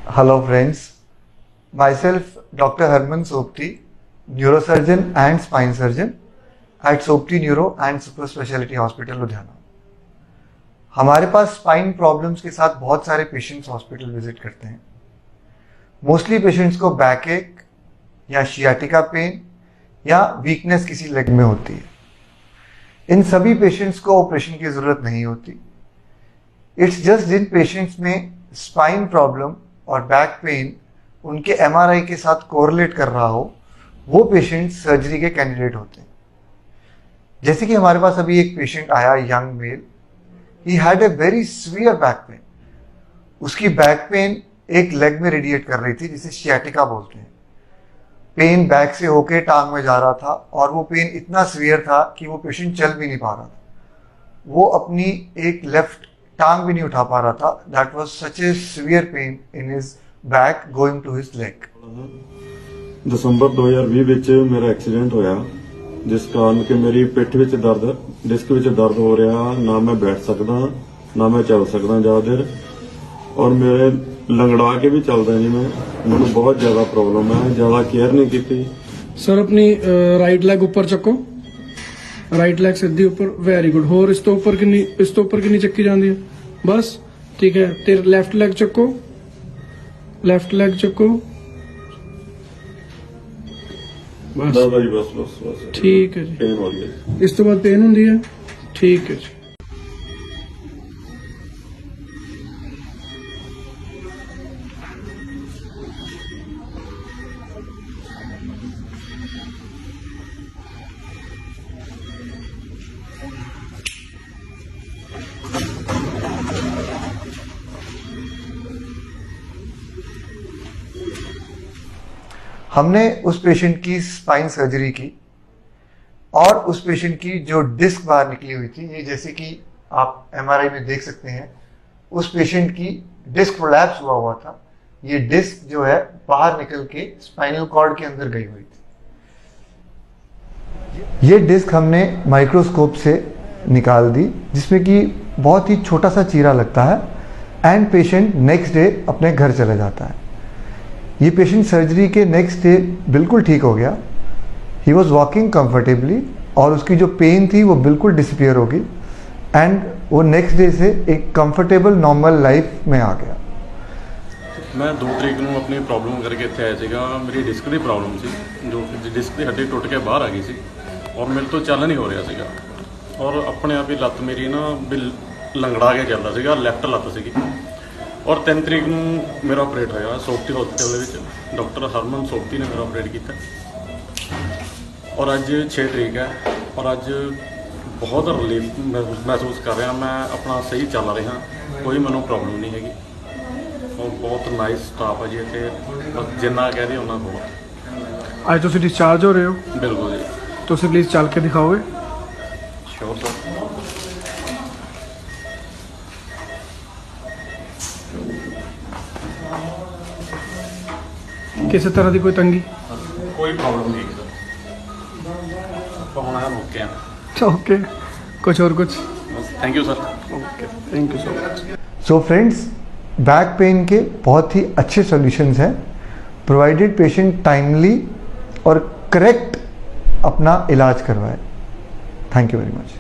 Hello friends, myself Dr. Harman Sopti, neurosurgeon and spine surgeon at Sopti Neuro and Super Specialty Hospital Ludhiana. हमारे पास spine problems के साथ बहुत सारे patients hospital visit करते हैं। Mostly patients को बैक एक या शियाटिका पेन या वीकनेस किसी लेग में होती है। इन सभी पेशेंट्स को ऑपरेशन की ज़रूरत नहीं होती। इट्स जस्ट जिन पेशेंट्स में स्पाइन प्रॉब्लम और बैक पेन उनके एमआरआई के साथ कोरिलेट कर रहा हो, वो पेशेंट सर्जरी के कैंडिडेट होते हैं। जैसे कि हमारे पास अभी एक पेशेंट आया, young mail, he had a very severe back pain. उसकी बैक पेन एक लेग में रेडिएट कर रही थी, जिसे शियाटिका बोलते हैं। पेन बैक से होके टांग में जा रहा था और वो पेन इतना सीवियर था कि वो पेशेंट चल भी नहीं पा रहा था। वो अपनी एक लेफ्ट टांग भी नहीं उठा पा रहा था। That was such a severe pain in his back going to his leg. ਦਸੰਬਰ 2020 ਵਿੱਚ ਮੇਰਾ ਐਕਸੀਡੈਂਟ ਹੋਇਆ, ਜਿਸ ਕਾਰਨ ਕਿ ਮੇਰੀ ਪਿੱਠ ਵਿੱਚ ਦਰਦ, ਡਿਸਕ ਵਿੱਚ ਦਰਦ ਹੋ ਰਿਹਾ। ਨਾ ਮੈਂ ਬੈਠ ਸਕਦਾ, ਨਾ ਮੈਂ ਚੱਲ ਸਕਦਾ ਜ਼ਿਆਦਾ ਦੇਰ, ਔਰ ਮੇਰੇ ਲੰਗੜਾ ਕੇ ਵੀ ਚੱਲਦਾ ਨਹੀਂ ਮੈਂ। ਮੈਨੂੰ ਬਹੁਤ ਜ਼ਿਆਦਾ ਪ੍ਰੋਬਲਮ ਹੈ, ਜ਼ਿਆਦਾ ਕੇਅਰ ਨਹੀਂ ਕੀਤੀ। सर अपनी राइट लैग ऊपर चको, राइट लैग सीधी ऊपर, वेरी गुड। होर इस तो ऊपर किन्नी चक्की जाती है, बस ठीक है। तेरे लेफ्ट लैग चको, लेफ्ट लैग चको, बस ਦਾਦਾ ਜੀ ਬਸ ठीक है जी। ਪੇਨ ਹੋ ਰਹੀ ਹੈ। इस तो बाद पेन होंगी है, ठीक है जी। हमने उस पेशेंट की स्पाइन सर्जरी की और उस पेशेंट की जो डिस्क बाहर निकली हुई थी, ये जैसे कि आप एमआरआई में देख सकते हैं, उस पेशेंट की डिस्क प्रोलैप्स हुआ था। ये डिस्क जो है बाहर निकल के स्पाइनल कॉर्ड के अंदर गई हुई थी। ये डिस्क हमने माइक्रोस्कोप से निकाल दी, जिसमें कि बहुत ही छोटा सा चीरा लगता है, एंड पेशेंट नेक्स्ट डे अपने घर चला जाता है। ये पेशेंट सर्जरी के नेक्स्ट डे बिल्कुल ठीक हो गया। ही वॉज वॉकिंग कंफर्टेबली और उसकी जो पेन थी वो बिल्कुल डिसअपियर होगी, एंड वो नेक्स्ट डे से एक कंफर्टेबल नॉर्मल लाइफ में आ गया। मैं 2 तरीक ਨੂੰ ਆਪਣੀ ਪ੍ਰੋਬਲਮ ਕਰਕੇ ਇੱਥੇ ਆਇਆ ਸੀਗਾ। ਮੇਰੀ ਡਿਸਕ ਦੀ ਪ੍ਰੋਬਲਮ ਸੀ, ਜੋ ਕਿ ਡਿਸਕ ਦੀ ਹੱਡੀ ਟੁੱਟ ਕੇ ਬਾਹਰ ਆ ਗਈ ਸੀ ਔਰ ਮੇਰੇ ਤੋਂ ਚੱਲ ਨਹੀਂ ਹੋ ਰਿਹਾ ਸੀਗਾ, ਔਰ ਆਪਣੇ ਆਪ ਹੀ ਲੱਤ ਮੇਰੀ ਨਾ ਲੰਗੜਾ ਕੇ ਚੱਲਦਾ ਸੀਗਾ, ਲੈਫਟ ਲੱਤ ਸੀਗੀ। ਔਰ 3 ਤਰੀਕ ਨੂੰ ਮੇਰਾ ਆਪਰੇਟ ਹੋਇਆ ਸੋਪਤੀ ਹਸਪੀਟਲ ਦੇ ਵਿੱਚ। ਡਾਕਟਰ ਹਰਮਨ ਸੋਪਤੀ ਨੇ ਮੇਰਾ ਆਪਰੇਟ ਕੀਤਾ, ਔਰ ਅੱਜ 6 ਤਰੀਕ ਹੈ ਔਰ ਅੱਜ ਬਹੁਤ ਰਿਲੀਫ ਮਹਿਸੂਸ ਕਰ ਰਿਹਾ। ਮੈਂ ਆਪਣਾ ਸਹੀ ਚੱਲ ਰਿਹਾ, ਕੋਈ ਮੈਨੂੰ ਪ੍ਰੋਬਲਮ ਨਹੀਂ ਹੈਗੀ ਔਰ ਬਹੁਤ ਨਾਈਸ ਸਟਾਫ ਹੈ ਜੀ ਇੱਥੇ। ਬਸ ਜਿੰਨਾ ਕਹਿ ਦੇ ਉਹਨਾਂ ਕੋਲ। आज तुम डिस्चार्ज हो रहे हो, ਬਿਲਕੁਲ ਜੀ, तुम प्लीज चल के दिखाओगे। ਸ਼ੋਰ ਸਰ। किसी तरह की कोई तंगी? ਕੋਈ ਪ੍ਰੋਬਲਮ ਨਹੀਂ ਸਰ, ਆਪਾਂ ਹੁਣ ਆ ਰੁਕੇ ਆ। ओके, कुछ और कुछ? Thank you sir. Okay, thank you so much. So friends, back pain के बहुत ही अच्छे सॉल्यूशंस हैं, प्रोवाइडेड पेशेंट टाइमली और करेक्ट अपना इलाज करवाए। Thank you very much.